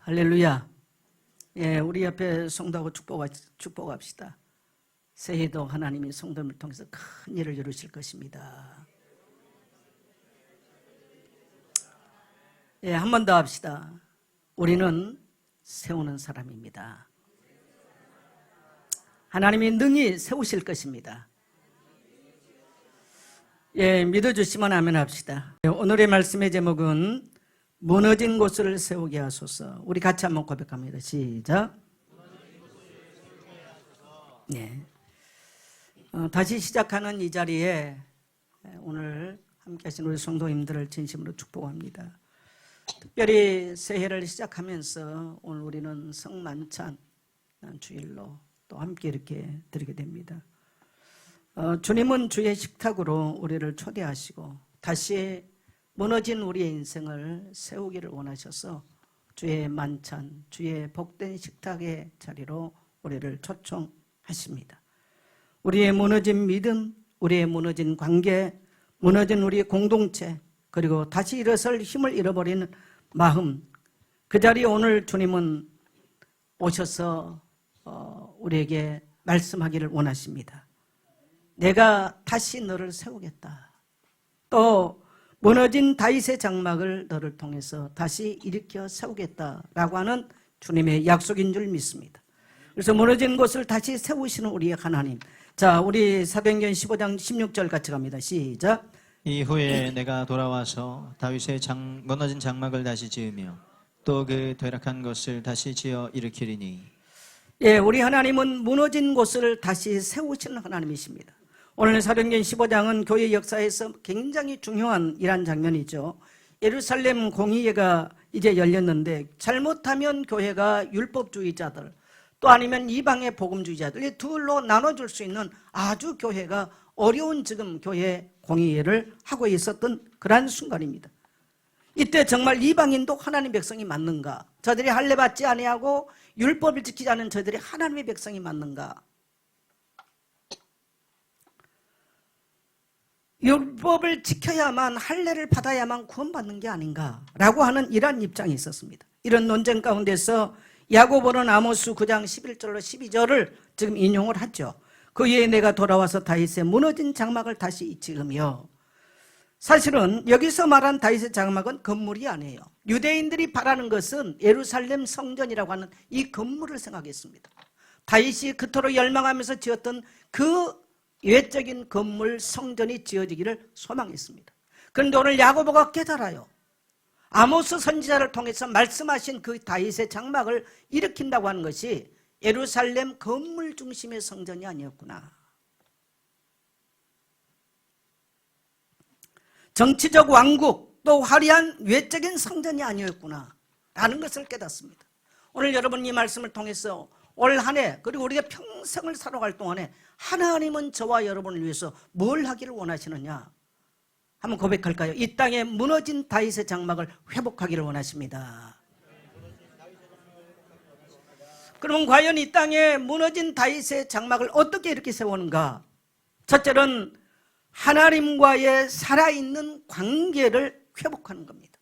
할렐루야. 예, 우리 옆에 성도하고 축복합시다. 새해도 하나님이 성도를 통해서 큰 일을 이루실 것입니다. 예, 한 번 더 합시다. 우리는 세우는 사람입니다. 하나님이 능히 세우실 것입니다. 예, 믿어주시면 아멘 합시다. 오늘의 말씀의 제목은 무너진 곳을 세우게 하소서. 우리 같이 한번 고백합니다. 시작. 네. 다시 시작하는 이 자리에 오늘 함께 하신 우리 성도님들을 진심으로 축복합니다. 특별히 새해를 시작하면서 오늘 우리는 성만찬 주일로 또 함께 이렇게 드리게 됩니다. 주님은 주의 식탁으로 우리를 초대하시고 다시 무너진 우리의 인생을 세우기를 원하셔서 주의 만찬, 주의 복된 식탁의 자리로 우리를 초청하십니다. 우리의 무너진 믿음, 우리의 무너진 관계, 무너진 우리의 공동체, 그리고 다시 일어설 힘을 잃어버리는 마음, 그 자리에 오늘 주님은 오셔서 우리에게 말씀하기를 원하십니다. 내가 다시 너를 세우겠다. 또 무너진 다윗의 장막을 너를 통해서 다시 일으켜 세우겠다라고 하는 주님의 약속인 줄 믿습니다. 그래서 무너진 곳을 다시 세우시는 우리의 하나님. 자, 우리 사도행전 15장 16절 같이 갑니다. 시작. 이후에 내가 돌아와서 다윗의 무너진 장막을 다시 지으며 또 그 퇴락한 것을 다시 지어 일으키리니. 예, 우리 하나님은 무너진 곳을 다시 세우시는 하나님이십니다. 오늘 사도행전 15장은 교회 역사에서 굉장히 중요한 일한 장면이죠. 예루살렘 공의회가 이제 열렸는데 잘못하면 교회가 율법주의자들 또 아니면 이방의 복음주의자들 이 둘로 나눠줄 수 있는 아주 교회가 어려운 지금 교회 공의회를 하고 있었던 그러한 순간입니다. 이때 정말 이방인도 하나님의 백성이 맞는가? 저들이 할례 받지 아니하고 율법을 지키지 않은 저들이 하나님의 백성이 맞는가? 율법을 지켜야만 할례를 받아야만 구원받는 게 아닌가라고 하는 이런 입장이 있었습니다. 이런 논쟁 가운데서 야고보는 아모스 9장 11절로 12절을 지금 인용을 하죠. 그 후에 내가 돌아와서 다윗의 무너진 장막을 다시 지으며, 사실은 여기서 말한 다윗의 장막은 건물이 아니에요. 유대인들이 바라는 것은 예루살렘 성전이라고 하는 이 건물을 생각했습니다. 다윗이 그토록 열망하면서 지었던 그 외적인 건물 성전이 지어지기를 소망했습니다. 그런데 오늘 야고보가 깨달아요. 아모스 선지자를 통해서 말씀하신 그 다윗의 장막을 일으킨다고 하는 것이 예루살렘 건물 중심의 성전이 아니었구나. 정치적 왕국 또 화려한 외적인 성전이 아니었구나 라는 것을 깨닫습니다. 오늘 여러분 이 말씀을 통해서 올 한 해 그리고 우리가 평생을 살아갈 동안에 하나님은 저와 여러분을 위해서 뭘 하기를 원하시느냐? 한번 고백할까요? 이 땅에 무너진 다윗의 장막을 회복하기를 원하십니다. 그러면 과연 이 땅에 무너진 다윗의 장막을 어떻게 이렇게 세우는가? 첫째는 하나님과의 살아있는 관계를 회복하는 겁니다.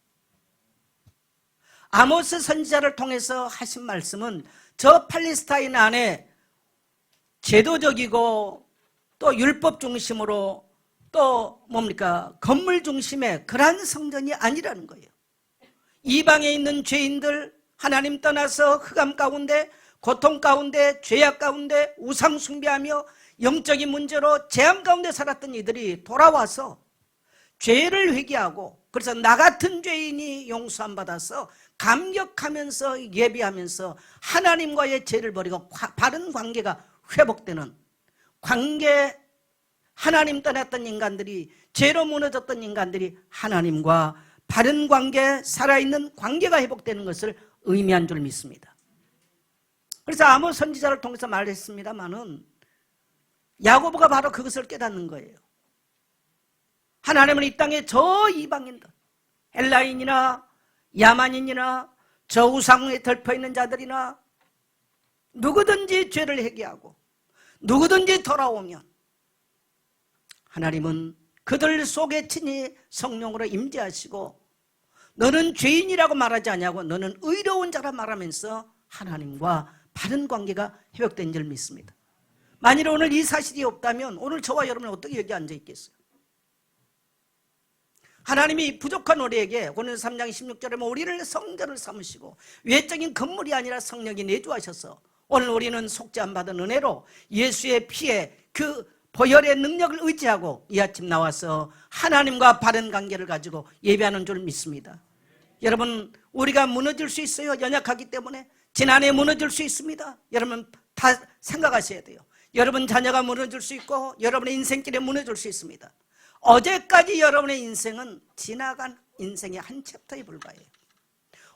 아모스 선지자를 통해서 하신 말씀은 저 팔레스타인 안에 제도적이고 또 율법 중심으로 또 뭡니까? 건물 중심의 그러한 성전이 아니라는 거예요. 이방에 있는 죄인들, 하나님 떠나서 흑암 가운데, 고통 가운데, 죄악 가운데 우상 숭배하며 영적인 문제로 재앙 가운데 살았던 이들이 돌아와서 죄를 회개하고, 그래서 나 같은 죄인이 용서함 받아서 감격하면서 예배하면서 하나님과의 죄를 버리고 바른 관계가 회복되는 관계, 하나님 떠났던 인간들이, 죄로 무너졌던 인간들이 하나님과 바른 관계, 살아있는 관계가 회복되는 것을 의미한 줄 믿습니다. 그래서 아모스 선지자를 통해서 말했습니다마는 야고보가 바로 그것을 깨닫는 거예요. 하나님은 이 땅에 저 이방인들, 헬라인이나 야만인이나 저 우상에 덮여 있는 자들이나 누구든지 죄를 회개하고 누구든지 돌아오면 하나님은 그들 속에 친히 성령으로 임재하시고 너는 죄인이라고 말하지 않냐고 너는 의로운 자라 말하면서 하나님과 바른 관계가 회복된 줄 믿습니다. 만일 오늘 이 사실이 없다면 오늘 저와 여러분은 어떻게 여기 앉아 있겠어요? 하나님이 부족한 우리에게 고린도서 3장 16절에 우리를 성전을 삼으시고 외적인 건물이 아니라 성령이 내주하셔서 오늘 우리는 속죄함 받은 은혜로 예수의 피에 그 보혈의 능력을 의지하고 이 아침 나와서 하나님과 바른 관계를 가지고 예배하는 줄 믿습니다. 여러분, 우리가 무너질 수 있어요. 연약하기 때문에. 지난해 무너질 수 있습니다. 여러분 다 생각하셔야 돼요. 여러분 자녀가 무너질 수 있고 여러분의 인생길에 무너질 수 있습니다. 어제까지 여러분의 인생은 지나간 인생의 한 챕터에 불과해요.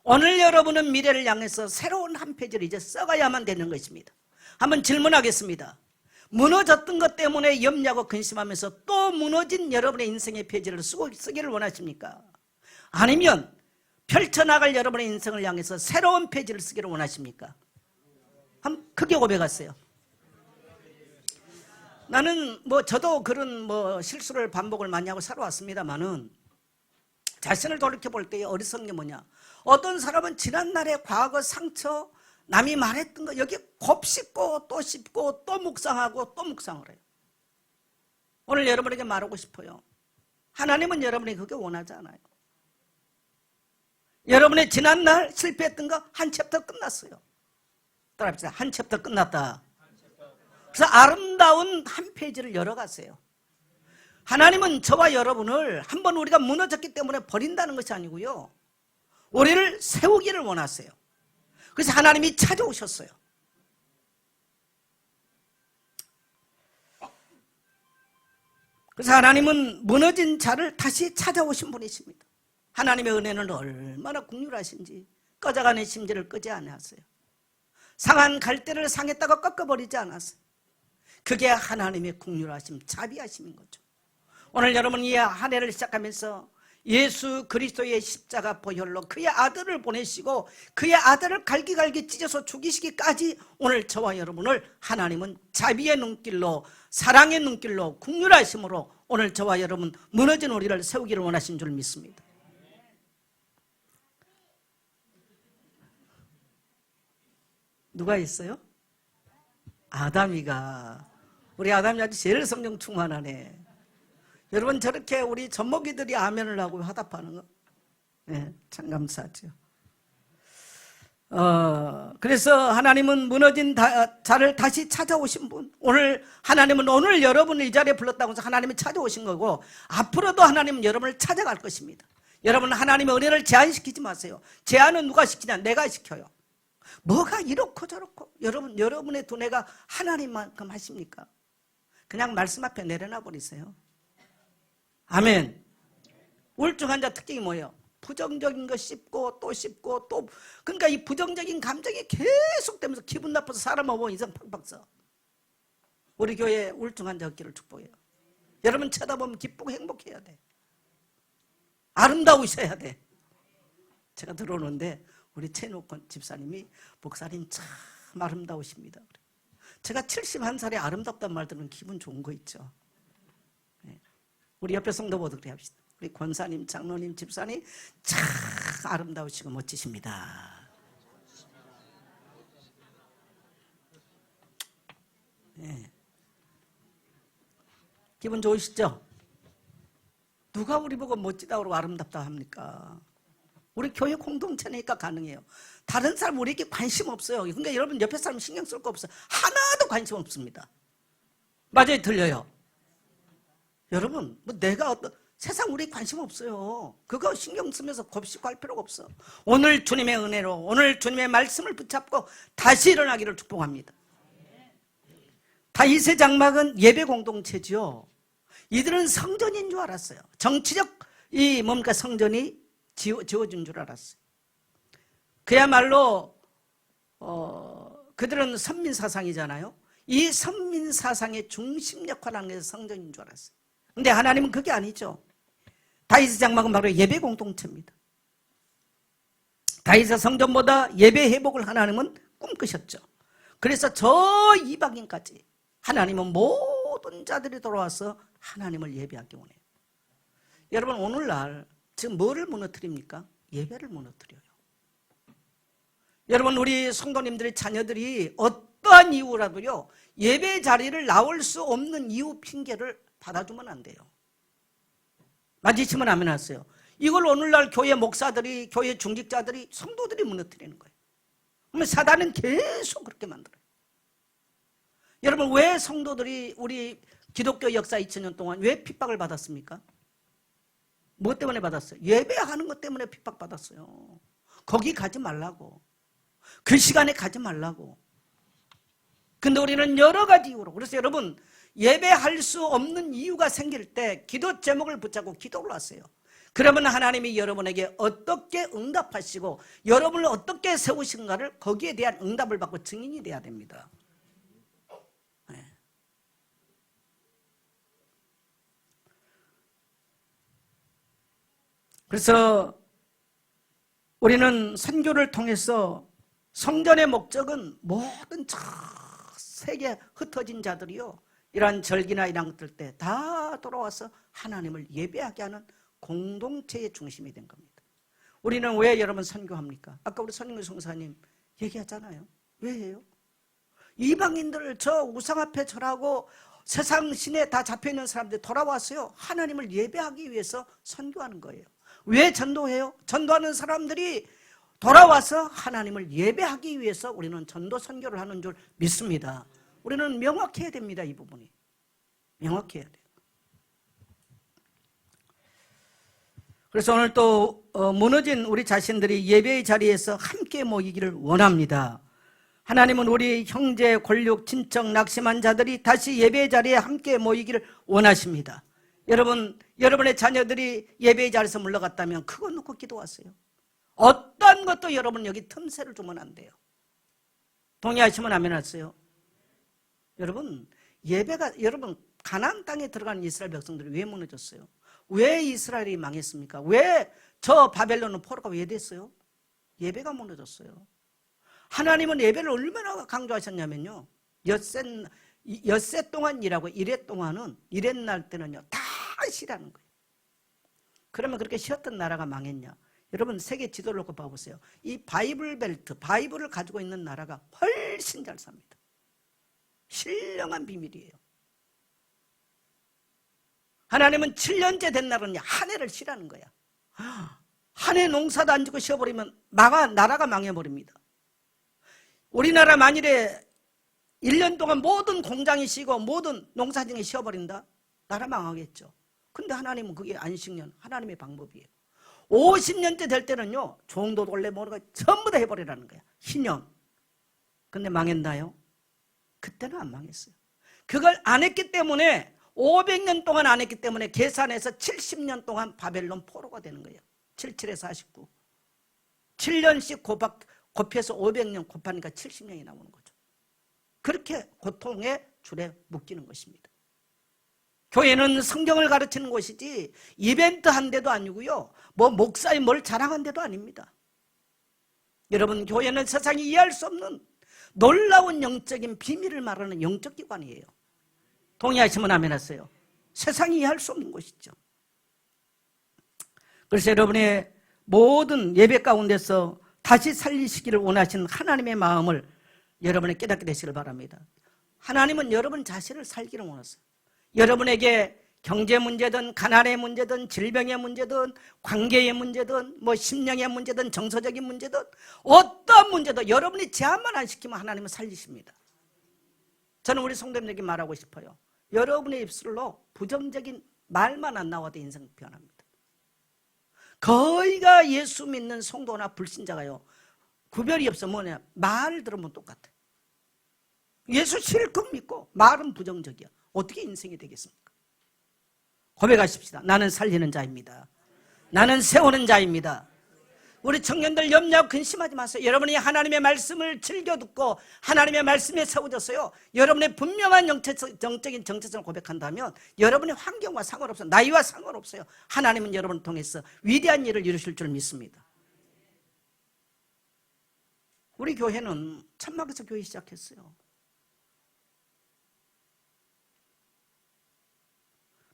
오늘 여러분은 미래를 향해서 새로운 한 페이지를 이제 써가야만 되는 것입니다. 한번 질문하겠습니다. 무너졌던 것 때문에 염려하고 근심하면서 또 무너진 여러분의 인생의 페이지를 쓰기를 원하십니까? 아니면 펼쳐나갈 여러분의 인생을 향해서 새로운 페이지를 쓰기를 원하십니까? 한번 크게 고백하세요. 나는 저도 그런 실수를 반복을 많이 하고 살아왔습니다만은 자신을 돌이켜볼 때의 어리석은 게 뭐냐? 어떤 사람은 지난날의 과거 상처, 남이 말했던 거 여기 곱씹고 또 씹고 또 묵상하고 또 묵상을 해요. 오늘 여러분에게 말하고 싶어요. 하나님은 여러분이 그게 원하지 않아요. 여러분의 지난날 실패했던 거 한 챕터 끝났어요. 따라합시다. 한 챕터 끝났다. 그래서 아름다운 한 페이지를 열어가세요. 하나님은 저와 여러분을 한번 우리가 무너졌기 때문에 버린다는 것이 아니고요, 우리를 세우기를 원하세요. 그래서 하나님이 찾아오셨어요. 그래서 하나님은 무너진 자를 다시 찾아오신 분이십니다. 하나님의 은혜는 얼마나 국률하신지 꺼져가는 심지를 끄지 않았어요. 상한 갈대를 상했다가 꺾어버리지 않았어요. 그게 하나님의 국률하심, 자비하심인 거죠. 오늘 여러분 이 한 해를 시작하면서 예수 그리스도의 십자가 보혈로 그의 아들을 보내시고 그의 아들을 갈기갈기 찢어서 죽이시기까지 오늘 저와 여러분을 하나님은 자비의 눈길로, 사랑의 눈길로, 국률하심으로 오늘 저와 여러분 무너진 우리를 세우기를 원하신 줄 믿습니다. 누가 있어요? 아담이가. 우리 아담이 아주 제일 성령 충만하네. 여러분 저렇게 우리 젖먹이들이 아멘을 하고 화답하는 거, 네, 참 감사하죠. 그래서 하나님은 무너진 자를 다시 찾아오신 분. 오늘 하나님은 오늘 여러분을 이 자리에 불렀다고 해서 하나님이 찾아오신 거고, 앞으로도 하나님은 여러분을 찾아갈 것입니다. 여러분 하나님의 은혜를 제한시키지 마세요. 제한은 누가 시키냐? 내가 시켜요. 뭐가 이렇고 저렇고. 여러분의 두뇌가 하나님만큼 하십니까? 그냥 말씀 앞에 내려놔 버리세요. 아멘. 우울증 환자 특징이 뭐예요? 부정적인 거 씹고 또 씹고 또, 그러니까 이 부정적인 감정이 계속되면서 기분 나빠서 사람 보면 인상 팍팍 써. 우리 교회 우울증 환자 없기를 축복해요. 여러분 쳐다보면 기쁘고 행복해야 돼. 아름다우셔야 돼. 제가 들어오는데 우리 최노권 집사님이 목사님 참 아름다우십니다. 제가 71살에 아름답단 말 들으면 기분 좋은 거 있죠. 우리 옆에 성도보도 그래 합시다. 우리 권사님, 장로님, 집사님 참 아름다우시고 멋지십니다. 네. 기분 좋으시죠? 누가 우리 보고 멋지다 그러고 아름답다 합니까? 우리 교회 공동체니까 가능해요. 다른 사람 우리에게 관심 없어요. 그러니까 여러분 옆에 사람 신경 쓸 거 없어요. 하나도 관심 없습니다. 맞아요, 들려요? 여러분, 내가 세상 우리 관심 없어요. 그거 신경 쓰면서 곱씹고 할 필요가 없어. 오늘 주님의 은혜로, 오늘 주님의 말씀을 붙잡고 다시 일어나기를 축복합니다. 다윗의 장막은 예배 공동체죠. 이들은 성전인 줄 알았어요. 정치적 성전이 지어준 줄 알았어요. 그야말로 그들은 선민사상이잖아요. 이 선민사상의 중심 역할을 하는 게 성전인 줄 알았어요. 근데 하나님은 그게 아니죠. 다윗의 장막은 바로 예배 공동체입니다. 다윗의 성전보다 예배 회복을 하나님은 꿈꾸셨죠. 그래서 저 이방인까지 하나님은 모든 자들이 돌아와서 하나님을 예배하기 원해요. 여러분 오늘날 지금 뭐를 무너뜨립니까? 예배를 무너뜨려요. 여러분, 우리 성도님들의 자녀들이 어떠한 이유라도요, 예배 자리를 나올 수 없는 이유 핑계를 받아주면 안 돼요. 맞으시면 아멘 하세요. 이걸 오늘날 교회 목사들이, 교회 중직자들이, 성도들이 무너뜨리는 거예요. 그러면 사단은 계속 그렇게 만들어요. 여러분, 왜 성도들이 우리 기독교 역사 2000년 동안 왜 핍박을 받았습니까? 뭐 때문에 받았어요? 예배하는 것 때문에 핍박받았어요. 거기 가지 말라고. 그 시간에 가지 말라고. 근데 우리는 여러 가지 이유로, 그래서 여러분, 예배할 수 없는 이유가 생길 때 기도 제목을 붙잡고 기도를 하세요. 그러면 하나님이 여러분에게 어떻게 응답하시고 여러분을 어떻게 세우신가를 거기에 대한 응답을 받고 증인이 돼야 됩니다. 네. 그래서 우리는 선교를 통해서 성전의 목적은 모든 저 세계 흩어진 자들이요, 이러한 절기나 이런 것들 때 다 돌아와서 하나님을 예배하게 하는 공동체의 중심이 된 겁니다. 우리는 왜 여러분 선교합니까? 아까 우리 선교 성사님 얘기하잖아요. 왜 해요? 이방인들 저 우상 앞에 절하고 세상 신에 다 잡혀있는 사람들 돌아와서요, 하나님을 예배하기 위해서 선교하는 거예요. 왜 전도해요? 전도하는 사람들이 돌아와서 하나님을 예배하기 위해서 우리는 전도 선교를 하는 줄 믿습니다. 우리는 명확해야 됩니다. 이 부분이 명확해야 돼요. 그래서 오늘 또 무너진 우리 자신들이 예배의 자리에서 함께 모이기를 원합니다. 하나님은 우리 형제, 권력, 친척, 낙심한 자들이 다시 예배의 자리에 함께 모이기를 원하십니다. 여러분, 여러분의 자녀들이 예배의 자리에서 물러갔다면 그거 놓고 기도하세요. 어떤 것도 여러분 여기 틈새를 주면 안 돼요. 동의하시면 아멘 하세요. 여러분, 예배가, 여러분, 가나안 땅에 들어간 이스라엘 백성들이 왜 무너졌어요? 왜 이스라엘이 망했습니까? 왜 저 바벨론은 포로가 왜 됐어요? 예배가 무너졌어요. 하나님은 예배를 얼마나 강조하셨냐면요, 엿새 동안 일하고 이래 동안은, 이래 날 때는요 다 쉬라는 거예요. 그러면 그렇게 쉬었던 나라가 망했냐? 여러분, 세계 지도를 놓고 봐보세요. 이 바이블 벨트, 바이블을 가지고 있는 나라가 훨씬 잘 삽니다. 신령한 비밀이에요. 하나님은 7년째 된 날은 한 해를 쉬라는 거야. 한 해 농사도 안 짓고 쉬어버리면 나라가 망해버립니다. 우리나라 만일에 1년 동안 모든 공장이 쉬고 모든 농사진이 쉬어버린다? 나라 망하겠죠. 근데 하나님은 그게 안식년, 하나님의 방법이에요. 50년째 될 때는요, 종도 돌래 모르가 전부 다 해버리라는 거야. 희년. 근데 망했나요? 그때는 안 망했어요. 그걸 안 했기 때문에 500년 동안 안 했기 때문에 계산해서 70년 동안 바벨론 포로가 되는 거예요. 77에 49. 7년씩 곱해서 500년 곱하니까 70년이 나오는 거죠. 그렇게 고통의 줄에 묶이는 것입니다. 교회는 성경을 가르치는 곳이지 이벤트 한 데도 아니고요, 뭐 목사의 뭘 자랑한 데도 아닙니다. 여러분, 교회는 세상이 이해할 수 없는 놀라운 영적인 비밀을 말하는 영적 기관이에요. 동의하시면 아멘 하세요. 세상이 이해할 수 없는 곳이죠. 그래서 여러분의 모든 예배 가운데서 다시 살리시기를 원하시는 하나님의 마음을 여러분이 깨닫게 되시길 바랍니다. 하나님은 여러분 자신을 살기를 원하세요. 여러분에게 경제 문제든 가난의 문제든 질병의 문제든 관계의 문제든 뭐 심령의 문제든 정서적인 문제든 어떤 문제도 여러분이 제한만 안 시키면 하나님은 살리십니다. 저는 우리 성도님들에게 말하고 싶어요. 여러분의 입술로 부정적인 말만 안 나와도 인생 변합니다. 거의가 예수 믿는 성도나 불신자가요, 구별이 없어. 뭐냐, 말을 들으면 똑같아. 예수 실컷 믿고 말은 부정적이야. 어떻게 인생이 되겠습니까? 고백하십시다. 나는 살리는 자입니다. 나는 세우는 자입니다. 우리 청년들 염려하고 근심하지 마세요. 여러분이 하나님의 말씀을 즐겨 듣고 하나님의 말씀에 세워져서요, 여러분의 분명한 영적인 정체성을 고백한다면 여러분의 환경과 상관없어요. 나이와 상관없어요. 하나님은 여러분을 통해서 위대한 일을 이루실 줄 믿습니다. 우리 교회는 천막에서 교회 시작했어요.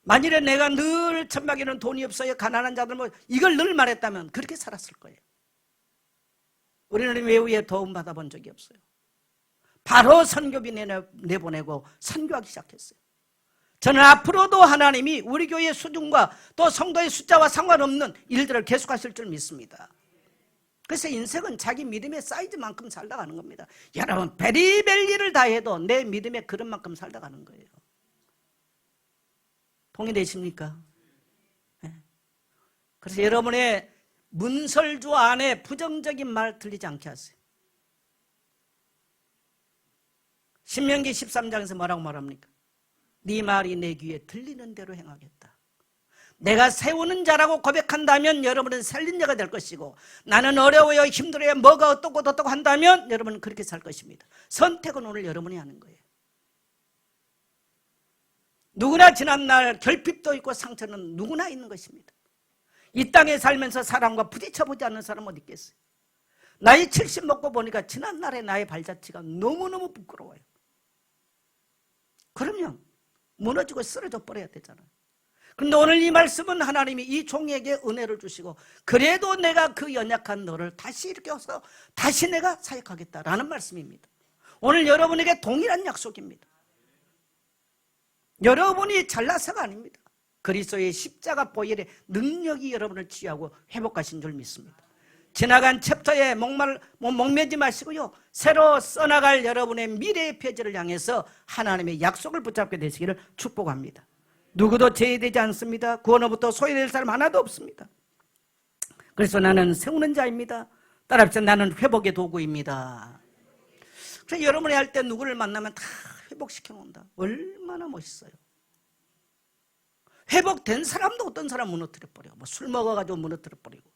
만일에 내가 늘 천막에는 돈이 없어요, 가난한 자들 뭐 이걸 늘 말했다면 그렇게 살았을 거예요. 우리는 외부에 도움 받아본 적이 없어요. 바로 선교비 내보내고 선교하기 시작했어요. 저는 앞으로도 하나님이 우리 교회의 수준과 또 성도의 숫자와 상관없는 일들을 계속하실 줄 믿습니다. 그래서 인생은 자기 믿음의 사이즈만큼 살다 가는 겁니다. 여러분 베리벨 일을 다 해도 내 믿음의 그릇만큼 살다 가는 거예요. 동의되십니까? 네. 그래서 여러분의 문설주 안에 부정적인 말 들리지 않게 하세요. 신명기 13장에서 뭐라고 말합니까? 네 말이 내 귀에 들리는 대로 행하겠다. 내가 세우는 자라고 고백한다면 여러분은 살린 자가 될 것이고, 나는 어려워요, 힘들어요, 뭐가 어떻고 어떻고 한다면 여러분은 그렇게 살 것입니다. 선택은 오늘 여러분이 하는 거예요. 누구나 지난날 결핍도 있고 상처는 누구나 있는 것입니다. 이 땅에 살면서 사람과 부딪혀보지 않는 사람은 어디 있겠어요? 나이 70 먹고 보니까 지난날의 나의 발자취가 너무너무 부끄러워요. 그러면 무너지고 쓰러져 버려야 되잖아요. 그런데 오늘 이 말씀은 하나님이 이 종에게 은혜를 주시고, 그래도 내가 그 연약한 너를 다시 일으켜서 다시 내가 사역하겠다라는 말씀입니다. 오늘 여러분에게 동일한 약속입니다. 여러분이 잘나서가 아닙니다. 그리스도의 십자가 보혈의 능력이 여러분을 치유하고 회복하신 줄 믿습니다. 지나간 챕터에 목매지 마시고요, 새로 써나갈 여러분의 미래의 페이지를 향해서 하나님의 약속을 붙잡게 되시기를 축복합니다. 누구도 제외되지 않습니다. 구원으로부터 소외될 사람 하나도 없습니다. 그래서 나는 세우는 자입니다. 따라합시다. 나는 회복의 도구입니다. 그래서 여러분이 할 때 누구를 만나면 다 회복시켜 놓는다. 얼마나 멋있어요. 회복된 사람도 어떤 사람 무너뜨려버려. 술 먹어가지고 무너뜨려버리고,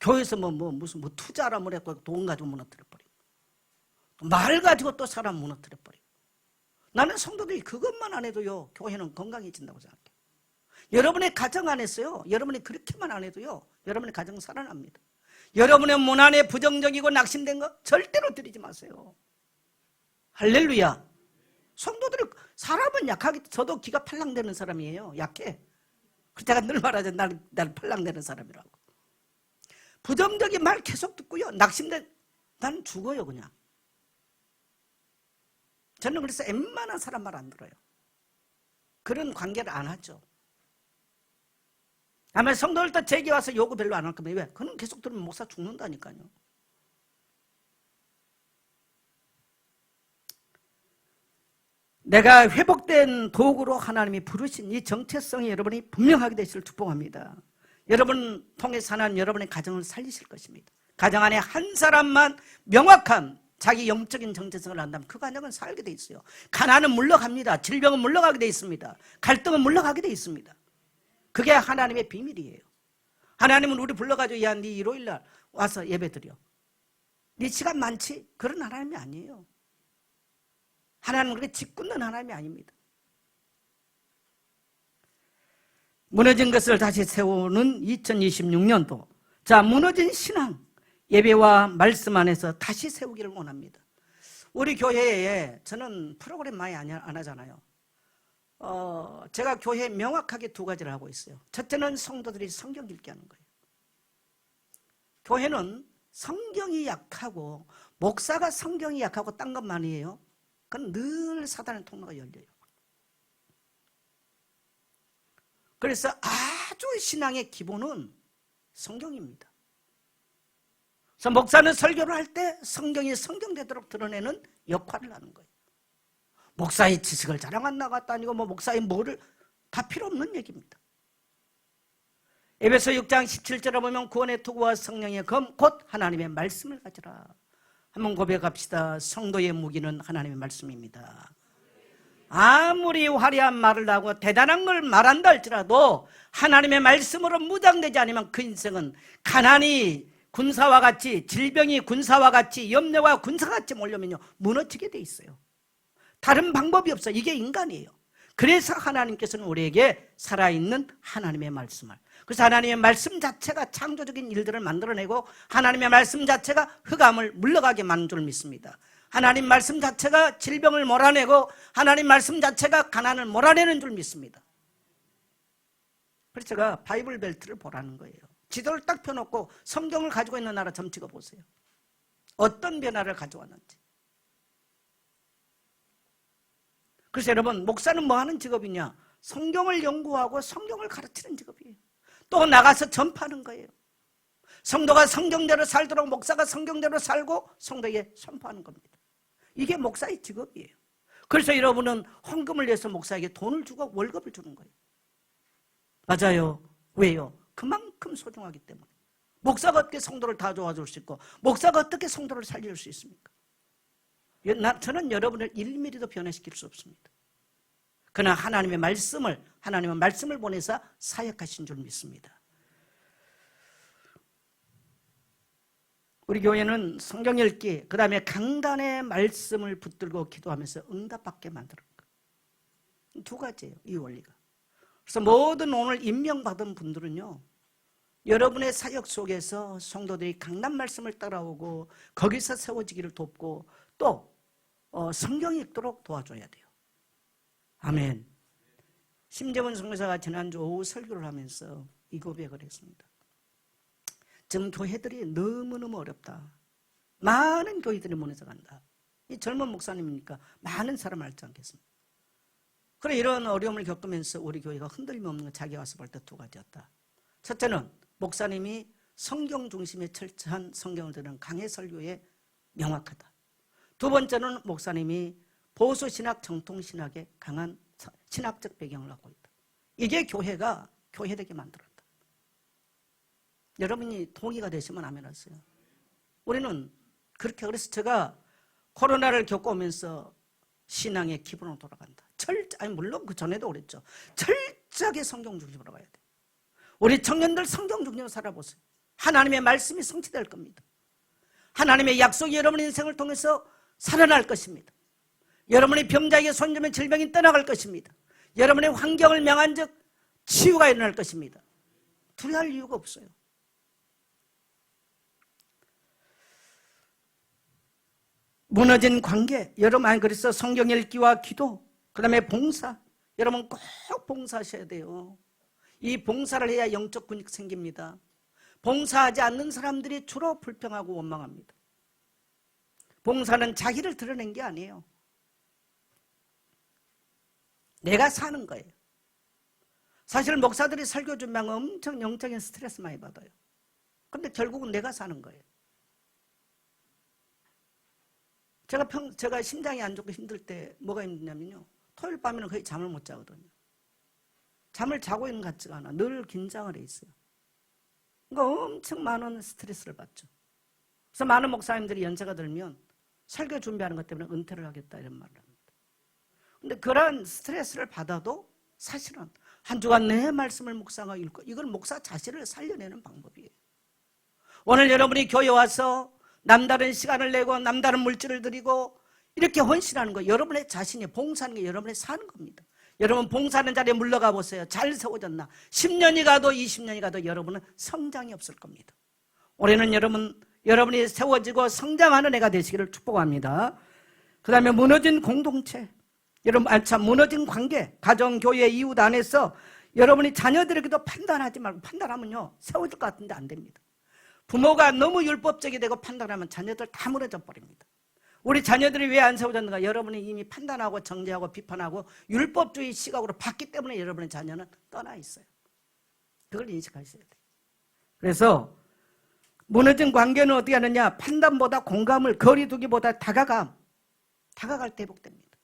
교회에서 무슨 투자라 뭐랬고 돈 가지고 무너뜨려버리고, 말 가지고 또 사람 무너뜨려버리고. 나는 성도들이 그것만 안 해도요, 교회는 건강해진다고 생각해요. 여러분의 가정 안에서요, 여러분이 그렇게만 안 해도요, 여러분의 가정 살아납니다. 여러분의 문 안에 부정적이고 낙심된 거 절대로 드리지 마세요. 할렐루야. 성도들이, 사람은 약하게, 저도 기가 팔랑대는 사람이에요. 약해. 제가 늘 말하죠. 날 팔랑대는 사람이라고. 부정적인 말 계속 듣고요, 낙심된, 난 죽어요 그냥. 저는 그래서 웬만한 사람 말 안 들어요. 그런 관계를 안 하죠. 아마 성도들도 제게 와서 요구 별로 안 할 겁니다. 왜? 그는 계속 들으면 목사 죽는다니까요. 내가 회복된 도구로 하나님이 부르신 이 정체성이 여러분이 분명하게 되시길 축복합니다. 여러분 통해서 하나님 여러분의 가정을 살리실 것입니다. 가정 안에 한 사람만 명확한 자기 영적인 정체성을 안다면 그 가정은 살게 돼 있어요. 가난은 물러갑니다. 질병은 물러가게 돼 있습니다. 갈등은 물러가게 돼 있습니다. 그게 하나님의 비밀이에요. 하나님은 우리 불러가지고, 야, 네 일요일날 와서 예배드려, 네 시간 많지? 그런 하나님이 아니에요. 하나님은 그렇게 짓궂는 하나님이 아닙니다. 무너진 것을 다시 세우는 2026년도, 자, 무너진 신앙, 예배와 말씀 안에서 다시 세우기를 원합니다. 우리 교회에 저는 프로그램 많이 안 하잖아요. 제가 교회에 명확하게 두 가지를 하고 있어요. 첫째는 성도들이 성경 읽게 하는 거예요. 교회는 성경이 약하고 목사가 성경이 약하고 딴 것만이에요. 그건 늘 사단의 통로가 열려요. 그래서 아주 신앙의 기본은 성경입니다. 그래서 목사는 설교를 할 때 성경이 성경되도록 드러내는 역할을 하는 거예요. 목사의 지식을 자랑한다가 아니고 목사의 뭐를 다 필요 없는 얘기입니다. 에베소 6장 17절에 보면 구원의 투구와 성령의 검 곧 하나님의 말씀을 가지라. 한번 고백합시다. 성도의 무기는 하나님의 말씀입니다. 아무리 화려한 말을 하고 대단한 걸 말한다 할지라도 하나님의 말씀으로 무장되지 않으면 그 인생은 가난이 군사와 같이, 질병이 군사와 같이, 염려가 군사와 같이 몰려면요 무너지게 돼 있어요. 다른 방법이 없어요. 이게 인간이에요. 그래서 하나님께서는 우리에게 살아있는 하나님의 말씀을, 그래서 하나님의 말씀 자체가 창조적인 일들을 만들어내고 하나님의 말씀 자체가 흑암을 물러가게 만든 줄 믿습니다. 하나님 말씀 자체가 질병을 몰아내고 하나님 말씀 자체가 가난을 몰아내는 줄 믿습니다. 그래서 제가 바이블 벨트를 보라는 거예요. 지도를 딱 펴놓고 성경을 가지고 있는 나라 좀 찍어보세요. 어떤 변화를 가져왔는지. 그래서 여러분, 목사는 뭐 하는 직업이냐? 성경을 연구하고 성경을 가르치는 직업이에요. 또 나가서 전파하는 거예요. 성도가 성경대로 살도록 목사가 성경대로 살고 성도에게 선포하는 겁니다. 이게 목사의 직업이에요. 그래서 여러분은 헌금을 내서 목사에게 돈을 주고 월급을 주는 거예요. 맞아요. 왜요? 그만큼 소중하기 때문에. 목사가 어떻게 성도를 다 도와줄 수 있고 목사가 어떻게 성도를 살릴 수 있습니까? 저는 여러분을 1mm도 변화시킬 수 없습니다. 그러나 하나님의 말씀을 보내서 사역하신 줄 믿습니다. 우리 교회는 성경 읽기, 그 다음에 강단의 말씀을 붙들고 기도하면서 응답받게 만드는 거예요. 두 가지예요, 이 원리가. 그래서 모든 오늘 임명받은 분들은요, 여러분의 사역 속에서 성도들이 강단 말씀을 따라오고 거기서 세워지기를 돕고 또 성경 읽도록 도와줘야 돼요. 아멘. 심재원 선교사가 지난주 오후 설교를 하면서 이 고백을 했습니다. 지금 교회들이 너무너무 어렵다. 많은 교회들이 무너져 간다. 이 젊은 목사님이니까 많은 사람 알지 않겠습니까? 그래, 이런 어려움을 겪으면서 우리 교회가 흔들림 없는 건 자기가 와서 볼 때 두 가지였다. 첫째는 목사님이 성경 중심에 철저한 성경을 드는 강해 설교에 명확하다. 두 번째는 목사님이 보수신학, 정통신학에 강한 신학적 배경을 갖고 있다. 이게 교회가 교회되게 만들었다. 여러분이 동의가 되시면 아멘 하세요. 우리는 그렇게, 그래서 제가 코로나를 겪어오면서 신앙의 기본으로 돌아간다. 물론 그 전에도 그랬죠. 철저하게 성경 중심으로 가야 돼. 우리 청년들 성경 중심으로 살아보세요. 하나님의 말씀이 성취될 겁니다. 하나님의 약속이 여러분의 인생을 통해서 살아날 것입니다. 여러분의 병자에게 손주면 질병이 떠나갈 것입니다. 여러분의 환경을 명한 즉 치유가 일어날 것입니다. 두려워할 이유가 없어요. 무너진 관계, 여러분, 그래서 성경 읽기와 기도, 그 다음에 봉사, 여러분 꼭 봉사하셔야 돼요. 이 봉사를 해야 영적 근육 생깁니다. 봉사하지 않는 사람들이 주로 불평하고 원망합니다. 봉사는 자기를 드러낸 게 아니에요. 내가 사는 거예요. 사실 목사들이 설교 준비하면 엄청 영적인 스트레스 많이 받아요. 그런데 결국은 내가 사는 거예요. 제가 심장이 안 좋고 힘들 때 뭐가 힘드냐면요, 토요일 밤에는 거의 잠을 못 자거든요. 잠을 자고 있는 것 같지가 않아. 늘 긴장을 해 있어요. 그러니까 엄청 많은 스트레스를 받죠. 그래서 많은 목사님들이 연세가 들면 설교 준비하는 것 때문에 은퇴를 하겠다 이런 말을 합니다. 그런데 그런 스트레스를 받아도 사실은 한 주간 내 말씀을 묵상하고 읽고, 이건 목사 자신을 살려내는 방법이에요. 오늘 여러분이 교회 와서 남다른 시간을 내고 남다른 물질을 드리고 이렇게 헌신하는 거, 여러분의 자신이 봉사하는 게 여러분의 사는 겁니다. 여러분 봉사하는 자리에 물러가 보세요. 잘 세워졌나? 10년이 가도 20년이 가도 여러분은 성장이 없을 겁니다. 올해는 여러분이 세워지고 성장하는 애가 되시기를 축복합니다. 그 다음에 무너진 공동체, 여러분, 무너진 관계, 가정, 교회, 이웃 안에서 여러분이 자녀들에게도 판단하지 말고, 판단하면요 세워질 것 같은데 안 됩니다. 부모가 너무 율법적이 되고 판단하면 자녀들 다 무너져 버립니다. 우리 자녀들이 왜 안 세워졌는가? 여러분이 이미 판단하고 정죄하고 비판하고 율법주의 시각으로 봤기 때문에 여러분의 자녀는 떠나 있어요. 그걸 인식하셔야 돼요. 그래서 무너진 관계는 어떻게 하느냐? 판단보다 공감을, 거리두기보다 다가갈 때 회복됩니다.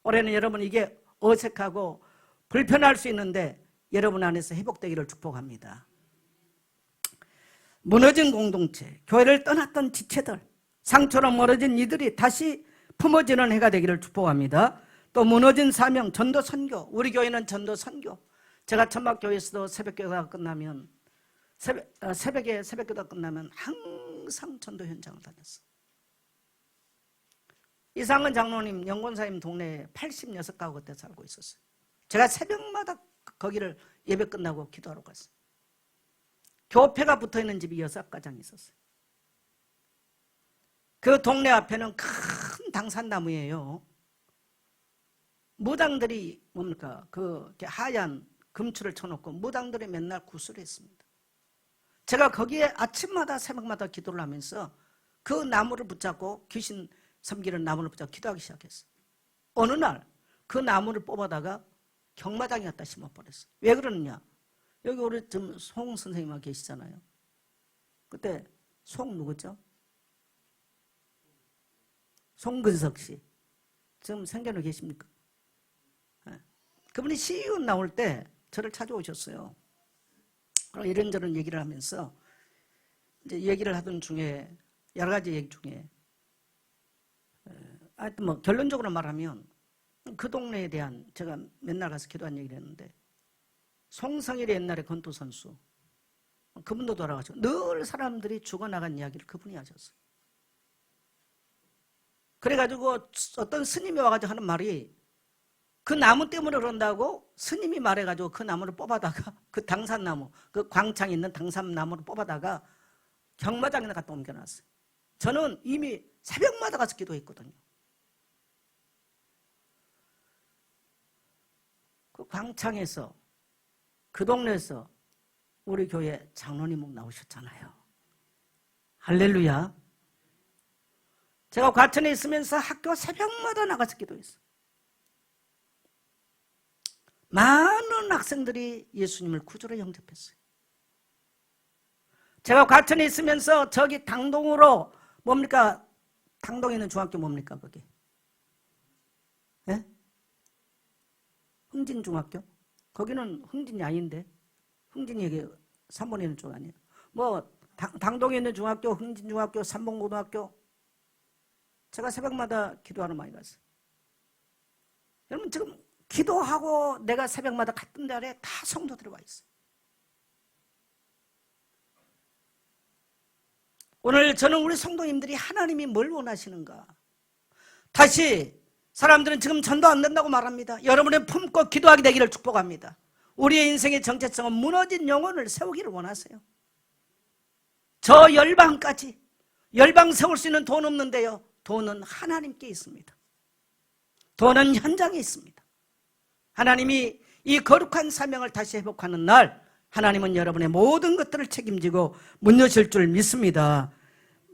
올해는 여러분 이게 어색하고 불편할 수 있는데 여러분 안에서 회복되기를 축복합니다. 무너진 공동체, 교회를 떠났던 지체들, 상처로 멀어진 이들이 다시 품어지는 해가 되기를 축복합니다. 또 무너진 사명, 전도 선교. 우리 교회는 전도 선교. 제가 천막교회에서도 새벽기도가 끝나면 새벽에 새벽기도가 끝나면 항상 전도 현장을 다녔어요. 이상은 장로님, 영권사님 동네에 86가구 그때 살고 있었어요. 제가 새벽마다 거기를 예배 끝나고 기도하러 갔어요. 교회가 붙어있는 집이 6가정이 있었어요. 그 동네 앞에는 큰 당산나무예요. 무당들이 뭡니까? 그 하얀 금추를 쳐놓고 무당들이 맨날 구슬을 했습니다. 제가 거기에 아침마다 새벽마다 기도를 하면서 그 나무를 붙잡고 귀신 섬기는 나무를 붙잡고 기도하기 시작했어요. 어느 날 그 나무를 뽑아다가 경마장에 갖다 심어버렸어요. 왜 그러느냐? 여기 우리 지금 송 선생님하고 계시잖아요. 그때 송 누구죠? 송근석 씨. 지금 생겨나 계십니까? 네. 그분이 시의원 나올 때 저를 찾아오셨어요. 이런저런 얘기를 하면서 이제 얘기를 하던 중에 여러 가지 얘기 중에 하여튼 뭐 결론적으로 말하면 그 동네에 대한 제가 맨날 가서 기도한 얘기를 했는데 송성일이 옛날에 권투 선수 그분도 돌아가시고 늘 사람들이 죽어나간 이야기를 그분이 하셨어요. 그래가지고 어떤 스님이 와가지고 하는 말이 그 나무 때문에 그런다고 스님이 말해가지고 그 나무를 뽑아다가 그 당산나무 그 광창에 있는 당산나무를 뽑아다가 경마장에 갖다 옮겨놨어요. 저는 이미 새벽마다 가서 기도했거든요. 그 광창에서 그 동네에서 우리 교회 장로님 목 나오셨잖아요. 할렐루야. 제가 과천에 있으면서 학교 새벽마다 나가서 기도했어요. 많은 학생들이 예수님을 구주로 영접했어요. 제가 과천에 있으면서 저기 당동으로 뭡니까? 당동에 있는 중학교 뭡니까 거기? 예? 흥진중학교? 거기는 흥진이 아닌데 흥진이 여기 3번에 있는 쪽 아니에요? 뭐 당동에 있는 중학교, 흥진중학교, 삼봉고등학교 제가 새벽마다 기도하러 많이 갔어요. 여러분 지금 기도하고 내가 새벽마다 갔던 데에 다 성도 들어와 있어요. 오늘 저는 우리 성도님들이 하나님이 뭘 원하시는가? 다시 사람들은 지금 전도 안 된다고 말합니다. 여러분의 품고 기도하게 되기를 축복합니다. 우리의 인생의 정체성은 무너진 영혼을 세우기를 원하세요. 저 열방까지 열방 세울 수 있는 돈 없는데요. 돈은 하나님께 있습니다. 돈은 현장에 있습니다. 하나님이 이 거룩한 사명을 다시 회복하는 날 하나님은 여러분의 모든 것들을 책임지고 문 여실 줄 믿습니다.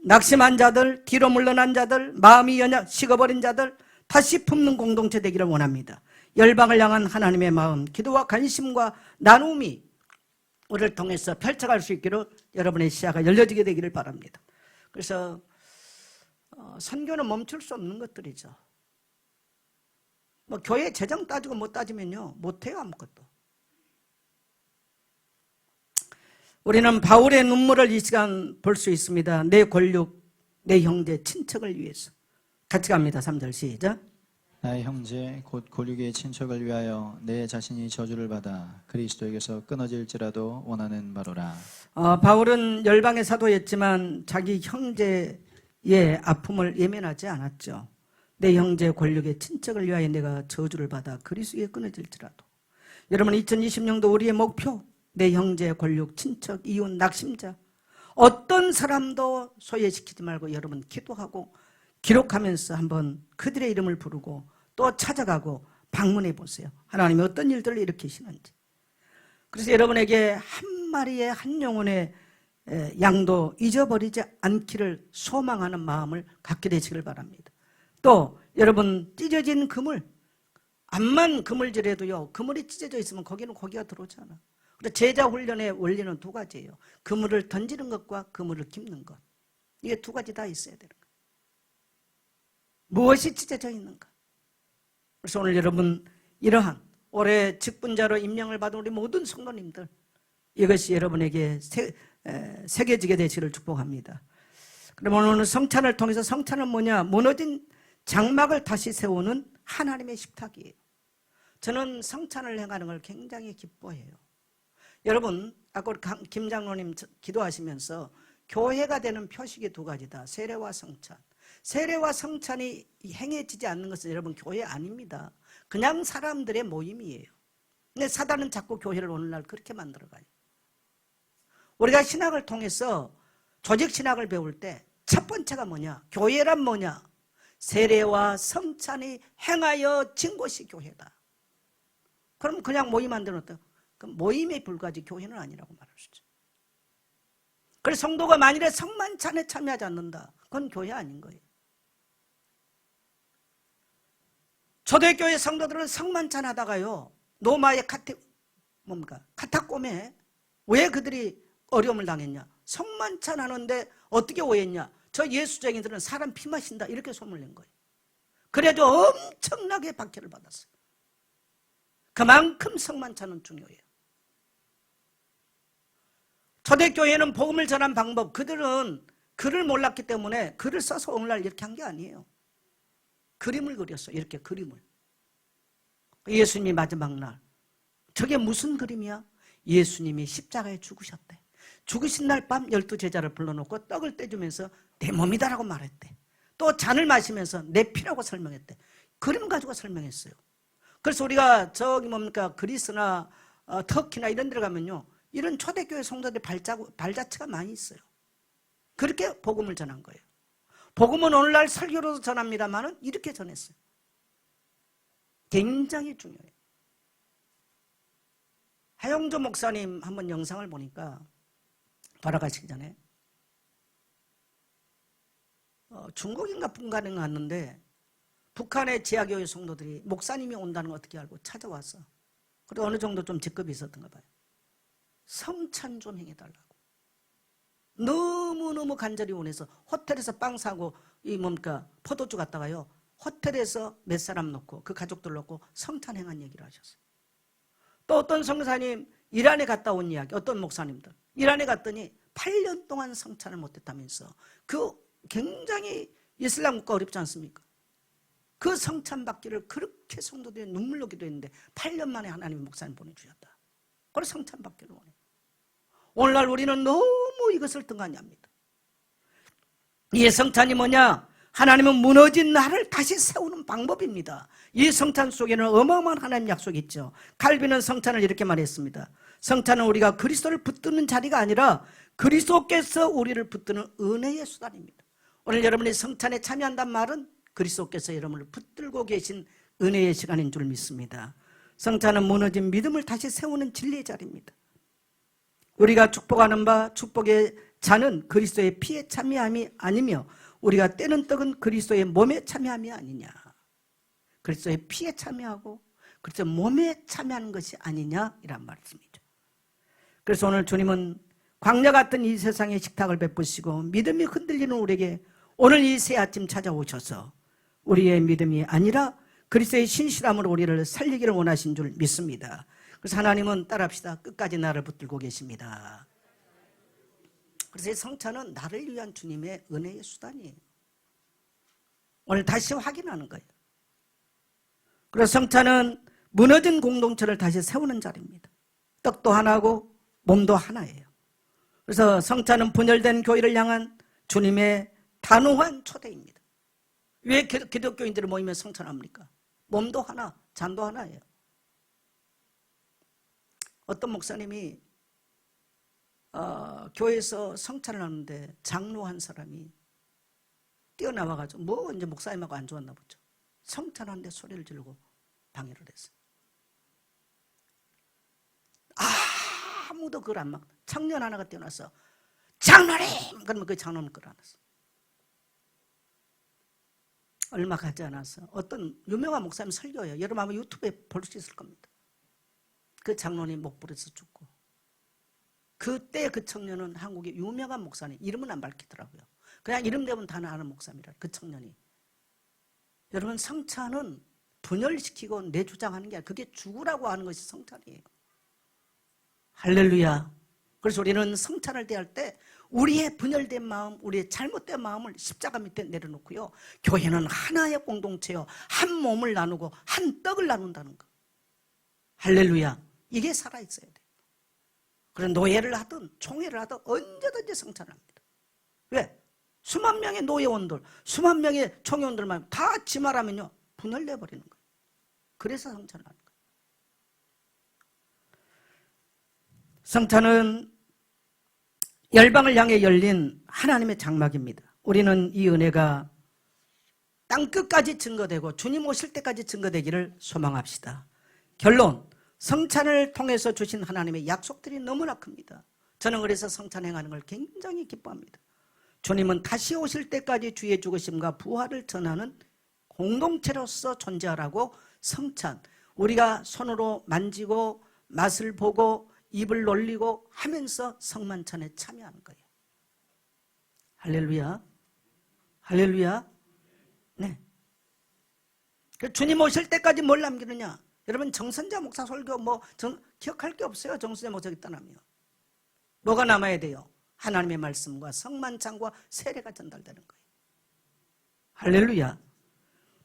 낙심한 자들, 뒤로 물러난 자들, 마음이 식어버린 자들 다시 품는 공동체 되기를 원합니다. 열방을 향한 하나님의 마음, 기도와 관심과 나눔이 우리를 통해서 펼쳐갈 수 있기를 여러분의 시야가 열려지게 되기를 바랍니다. 그래서 선교는 멈출 수 없는 것들이죠. 뭐 교회 재정 따지고 못 따지면요 못해요 아무것도. 우리는 바울의 눈물을 이 시간 볼 수 있습니다. 내 권력, 내 형제, 친척을 위해서. 같이 갑니다. 3절 시작. 나의 형제 곧 골육의 친척을 위하여 내 자신이 저주를 받아 그리스도에게서 끊어질지라도 원하는 바로라. 바울은 열방의 사도였지만 자기 형제의 아픔을 예면하지 않았죠. 내 형제 권력의 친척을 위하여 내가 저주를 받아 그리스도에게 끊어질지라도. 여러분 2020년도 우리의 목표 내 형제, 권력, 친척, 이웃, 낙심자 어떤 사람도 소외시키지 말고 여러분 기도하고 기록하면서 한번 그들의 이름을 부르고 또 찾아가고 방문해 보세요. 하나님이 어떤 일들을 일으키시는지. 그래서 여러분에게 한 마리의 한 영혼의 양도 잊어버리지 않기를 소망하는 마음을 갖게 되시길 바랍니다. 또 여러분 찢어진 그물 암만 그물질해도요 그물이 찢어져 있으면 거기는 고기가 들어오지 않아. 제자 훈련의 원리는 두 가지예요. 그물을 던지는 것과 그물을 깁는 것. 이게 두 가지 다 있어야 되는 거예요. 무엇이 찢어져 있는가? 그래서 오늘 여러분 이러한 올해 직분자로 임명을 받은 우리 모든 성도님들 이것이 여러분에게 새겨지게 되시기를 축복합니다. 그럼 오늘 성찬을 통해서 성찬은 뭐냐? 무너진 장막을 다시 세우는 하나님의 식탁이에요. 저는 성찬을 행하는 걸 굉장히 기뻐해요. 여러분 아까 김 장로님 기도하시면서 교회가 되는 표식이 두 가지다. 세례와 성찬. 세례와 성찬이 행해지지 않는 것은 여러분 교회 아닙니다. 그냥 사람들의 모임이에요. 근데 사단은 자꾸 교회를 오늘날 그렇게 만들어가요. 우리가 신학을 통해서 조직신학을 배울 때 첫 번째가 뭐냐? 교회란 뭐냐? 세례와 성찬이 행하여 진 곳이 교회다. 그럼 그냥 모임 만들면 어때요? 그 모임에 불과하지 교회는 아니라고 말할 수 있죠. 그래서 성도가 만일에 성만찬에 참여하지 않는다, 그건 교회 아닌 거예요. 초대교회 성도들은 성만찬 하다가요, 노마의 카타콤에 왜 그들이 어려움을 당했냐? 성만찬 하는데 어떻게 오해했냐? 저 예수쟁이들은 사람 피 마신다, 이렇게 소문낸 거예요. 그래도 엄청나게 박해를 받았어요. 그만큼 성만찬은 중요해요. 초대교회는 복음을 전한 방법, 그들은 글을 몰랐기 때문에 글을 써서 오늘날 이렇게 한 게 아니에요. 그림을 그렸어요. 이렇게 그림을. 예수님이 마지막 날, 저게 무슨 그림이야? 예수님이 십자가에 죽으셨대. 죽으신 날 밤 12제자를 불러놓고 떡을 떼주면서 내 몸이다라고 말했대. 또 잔을 마시면서 내 피라고 설명했대. 그림 가지고 설명했어요. 그래서 우리가 그리스나 터키나 이런 데 가면요, 이런 초대교회 성도들의 발자취가 많이 있어요. 그렇게 복음을 전한 거예요. 복음은 오늘날 설교로도 전합니다만 이렇게 전했어요. 굉장히 중요해요. 하영조 목사님 한번 영상을 보니까 돌아가시기 전에 중국인가 북한에 갔는데 북한의 지하교회 성도들이 목사님이 온다는 걸 어떻게 알고 찾아왔어. 그리고 어느 정도 좀 직급이 있었던가 봐요. 성찬 좀 해달라고. 너무너무 간절히 원해서 호텔에서 빵 사고 포도주 갔다가요, 호텔에서 몇 사람 놓고 그 가족들 놓고 성찬 행한 얘기를 하셨어요. 또 어떤 성사님 이란에 갔다 온 이야기, 어떤 목사님들 이란에 갔더니 8년 동안 성찬을 못했다면서, 그 굉장히 이슬람 국가 어렵지 않습니까? 그 성찬 받기를 그렇게 성도들이 눈물로 기도했는데 8년 만에 하나님이 목사님 보내주셨다. 그래서 성찬 받기를 원해요. 오늘날 우리는 너무 이것을 등한히합니다. 이 성찬이 뭐냐? 하나님은 무너진 나를 다시 세우는 방법입니다. 이 성찬 속에는 어마어마한 하나님 약속이 있죠. 칼빈은 성찬을 이렇게 말했습니다. 성찬은 우리가 그리스도를 붙드는 자리가 아니라 그리스도께서 우리를 붙드는 은혜의 수단입니다. 오늘 여러분이 성찬에 참여한다는 말은 그리스도께서 여러분을 붙들고 계신 은혜의 시간인 줄 믿습니다. 성찬은 무너진 믿음을 다시 세우는 진리의 자리입니다. 우리가 축복하는 바 축복의 잔은 그리스도의 피에 참여함이 아니며 우리가 떼는 떡은 그리스도의 몸에 참여함이 아니냐. 그리스도의 피에 참여하고 그리스도의 몸에 참여하는 것이 아니냐, 이란 말씀이죠. 그래서 오늘 주님은 광야 같은 이 세상의 식탁을 베푸시고 믿음이 흔들리는 우리에게 오늘 이 새 아침 찾아오셔서 우리의 믿음이 아니라 그리스도의 신실함으로 우리를 살리기를 원하신 줄 믿습니다. 그래서 하나님은 따라합시다. 끝까지 나를 붙들고 계십니다. 그래서 이 성찬은 나를 위한 주님의 은혜의 수단이에요. 오늘 다시 확인하는 거예요. 그래서 성찬은 무너진 공동체를 다시 세우는 자리입니다. 떡도 하나고 몸도 하나예요. 그래서 성찬은 분열된 교회를 향한 주님의 단호한 초대입니다. 왜 기독교인들이 모이면 성찬합니까? 몸도 하나, 잔도 하나예요. 어떤 목사님이 교회에서 성찬을 하는데 장로 한 사람이 뛰어나와가지고 이제 목사님하고 안 좋았나 보죠. 성찬하는데 소리를 지르고 방해를 했어요. 아무도 그걸 안 막. 청년 하나가 뛰어나서 장로님! 그러면 그 장로는 끌어안았어. 얼마 가지 않아서 어떤 유명한 목사님 설교예요. 여러분 아마 유튜브에 볼 수 있을 겁니다. 그 장로님 목불에서 죽고, 그때 그 청년은 한국의 유명한 목사님, 이름은 안 밝히더라고요. 그냥 이름 대면 다 아는 목사님이라. 그 청년이. 여러분, 성찬은 분열시키고 내주장하는 게 아니라 그게 죽으라고 하는 것이 성찬이에요. 할렐루야. 그래서 우리는 성찬을 대할 때 우리의 분열된 마음, 우리의 잘못된 마음을 십자가 밑에 내려놓고요, 교회는 하나의 공동체요, 한 몸을 나누고 한 떡을 나눈다는 거. 할렐루야. 이게 살아있어야 돼요. 그래서 노예를 하든 총회를 하든 언제든지 성찬을 합니다. 왜? 수만 명의 노예원들, 수만 명의 총회원들만 다 지말하면요, 분열돼 버리는 거예요. 그래서 성찬을 하는 거예요. 성찬은 열방을 향해 열린 하나님의 장막입니다. 우리는 이 은혜가 땅끝까지 증거되고 주님 오실 때까지 증거되기를 소망합시다. 결론, 성찬을 통해서 주신 하나님의 약속들이 너무나 큽니다. 저는 그래서 성찬 행하는 걸 굉장히 기뻐합니다. 주님은 다시 오실 때까지 주의 죽으심과 부활을 전하는 공동체로서 존재하라고 성찬, 우리가 손으로 만지고 맛을 보고 입을 놀리고 하면서 성만찬에 참여하는 거예요. 할렐루야. 할렐루야. 네. 주님 오실 때까지 뭘 남기느냐? 여러분 정선자 목사 설교 기억할 게 없어요. 정선자 목사가 떠나면. 뭐가 남아야 돼요? 하나님의 말씀과 성만찬과 세례가 전달되는 거예요. 할렐루야.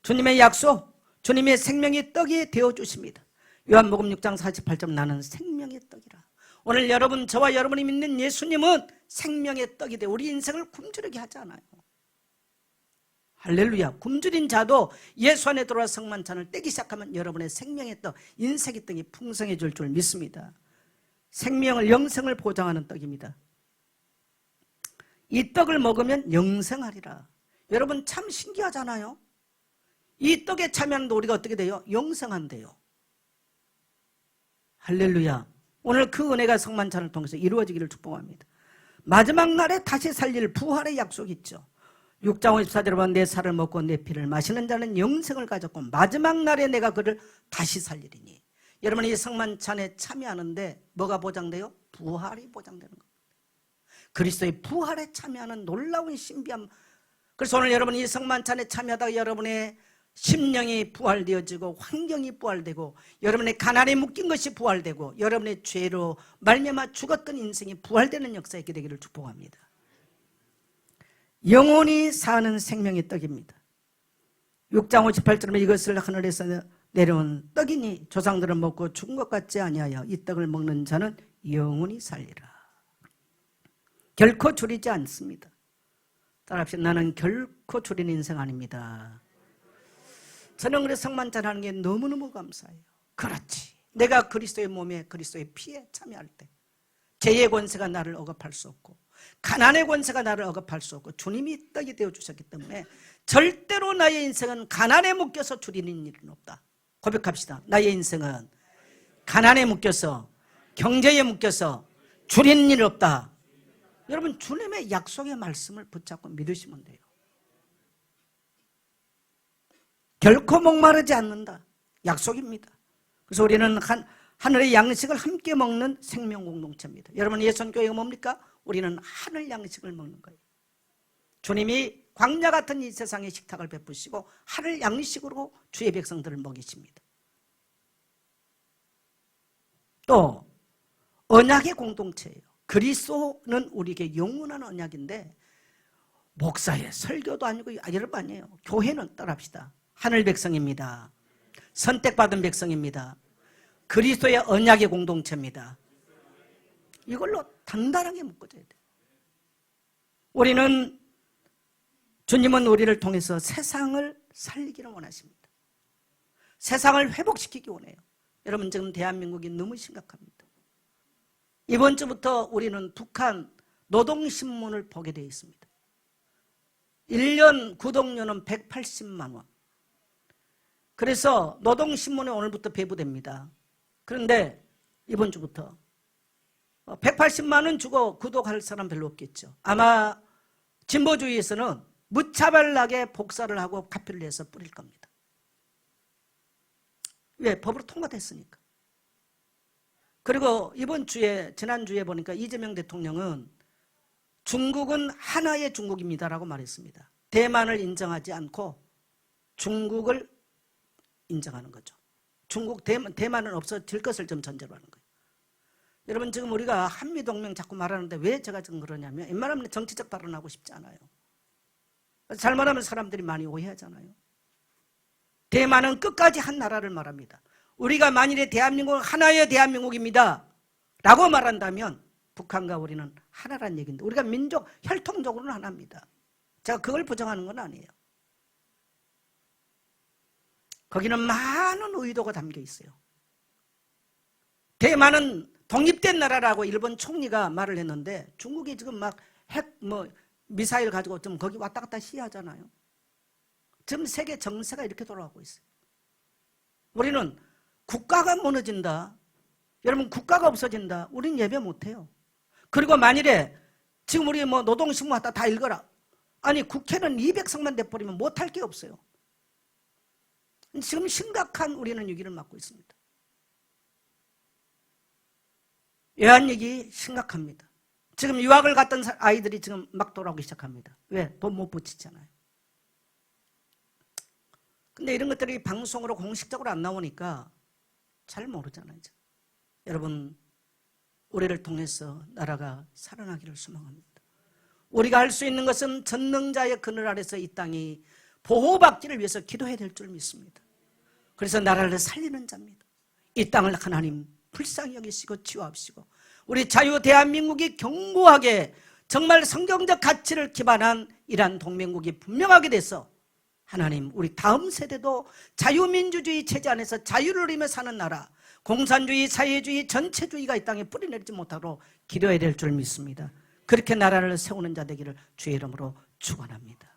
주님의 약속, 주님의 생명의 떡이 되어주십니다. 요한복음 6장 48절 나는 생명의 떡이라. 오늘 여러분, 저와 여러분이 믿는 예수님은 생명의 떡이 돼 우리 인생을 굶주리게 하지 않아요. 할렐루야. 굶주린 자도 예수 안에 들어와 성만찬을 떼기 시작하면 여러분의 생명의 떡, 인생의 떡이 풍성해질 줄 믿습니다. 생명을, 영생을 보장하는 떡입니다. 이 떡을 먹으면 영생하리라. 여러분 참 신기하잖아요. 이 떡에 참여하는데 우리가 어떻게 돼요? 영생한대요. 할렐루야. 오늘 그 은혜가 성만찬을 통해서 이루어지기를 축복합니다. 마지막 날에 다시 살릴 부활의 약속이 있죠. 6장 54절에 보면 내 살을 먹고 내 피를 마시는 자는 영생을 가졌고 마지막 날에 내가 그를 다시 살리리니. 여러분 이 성만찬에 참여하는데 뭐가 보장돼요? 부활이 보장되는 겁니다. 그리스도의 부활에 참여하는 놀라운 신비함. 그래서 오늘 여러분 이 성만찬에 참여하다가 여러분의 심령이 부활되어지고 환경이 부활되고 여러분의 가난에 묶인 것이 부활되고 여러분의 죄로 말미암아 죽었던 인생이 부활되는 역사에 있게 되기를 축복합니다. 영원히 사는 생명의 떡입니다. 6장 58절에 이것을 하늘에서 내려온 떡이니 조상들은 먹고 죽은 것 같지 아니하여 이 떡을 먹는 자는 영원히 살리라. 결코 줄이지 않습니다. 따라합시다. 나는 결코 줄이는 인생 아닙니다. 저는 그래서 성만찬 하는 게 너무너무 감사해요. 그렇지. 내가 그리스도의 몸에 그리스도의 피에 참여할 때 죄의 권세가 나를 억압할 수 없고 가난의 권세가 나를 억압할 수 없고 주님이 떡이 되어주셨기 때문에 절대로 나의 인생은 가난에 묶여서 줄이는 일은 없다. 고백합시다. 나의 인생은 가난에 묶여서 경제에 묶여서 줄이는 일 없다. 여러분 주님의 약속의 말씀을 붙잡고 믿으시면 돼요. 결코 목마르지 않는다. 약속입니다. 그래서 우리는 하늘의 양식을 함께 먹는 생명 공동체입니다. 여러분 예선교회가 뭡니까? 우리는 하늘 양식을 먹는 거예요. 주님이 광야 같은 이 세상에 식탁을 베푸시고 하늘 양식으로 주의 백성들을 먹이십니다. 또 언약의 공동체예요. 그리스도는 우리에게 영원한 언약인데 목사의 설교도 아니고 여러분 아니에요. 교회는 따라합시다. 하늘 백성입니다. 선택받은 백성입니다. 그리스도의 언약의 공동체입니다. 이걸로 단단하게 묶어져야 돼요. 주님은 우리를 통해서 세상을 살리기를 원하십니다. 세상을 회복시키기 원해요. 여러분 지금 대한민국이 너무 심각합니다. 이번 주부터 우리는 북한 노동신문을 보게 되어 있습니다. 1년 구독료는 180만 원. 그래서 노동신문이 오늘부터 배부됩니다. 그런데 이번 주부터 180만 원 주고 구독할 사람 별로 없겠죠. 아마 진보주의에서는 무차별하게 복사를 하고 카피를 해서 뿌릴 겁니다. 왜? 법으로 통과됐으니까. 그리고 지난주에 보니까 이재명 대통령은 중국은 하나의 중국입니다라고 말했습니다. 대만을 인정하지 않고 중국을 인정하는 거죠. 대만은 없어질 것을 좀 전제로 하는 거예요. 여러분 지금 우리가 한미동맹 자꾸 말하는데 왜 제가 지금 그러냐면 웬만하면 정치적 발언하고 싶지 않아요. 잘못하면 사람들이 많이 오해하잖아요. 대만은 끝까지 한 나라를 말합니다. 우리가 만일에 대한민국은 하나의 대한민국입니다 라고 말한다면 북한과 우리는 하나란 얘기인데 우리가 민족 혈통적으로는 하나입니다. 제가 그걸 부정하는 건 아니에요. 거기는 많은 의도가 담겨 있어요. 대만은 독립된 나라라고 일본 총리가 말을 했는데 중국이 지금 막 미사일 가지고 좀 거기 왔다 갔다 시위하잖아요. 지금 세계 정세가 이렇게 돌아가고 있어요. 우리는 국가가 무너진다, 여러분 국가가 없어진다. 우린 예배 못해요. 그리고 만일에 지금 우리 뭐 노동신문 왔다 다 읽어라. 아니 국회는 200석만 돼버리면 못할 게 없어요. 지금 심각한 우리는 위기를 맞고 있습니다. 외환위기 심각합니다. 지금 유학을 갔던 아이들이 지금 막 돌아오기 시작합니다. 왜? 돈 못 붙이잖아요. 근데 이런 것들이 방송으로 공식적으로 안 나오니까 잘 모르잖아요. 여러분, 우리를 통해서 나라가 살아나기를 소망합니다. 우리가 할 수 있는 것은 전능자의 그늘 아래서 이 땅이 보호받기를 위해서 기도해야 될 줄 믿습니다. 그래서 나라를 살리는 자입니다. 이 땅을 하나님 불쌍히 여기시고 치유하시고 우리 자유 대한민국이 견고하게 정말 성경적 가치를 기반한 이러한 동맹국이 분명하게 돼서 하나님 우리 다음 세대도 자유민주주의 체제 안에서 자유를 누리며 사는 나라, 공산주의, 사회주의, 전체주의가 이 땅에 뿌리내리지 못하도록 기도해야 될 줄 믿습니다. 그렇게 나라를 세우는 자 되기를 주의 이름으로 축원합니다.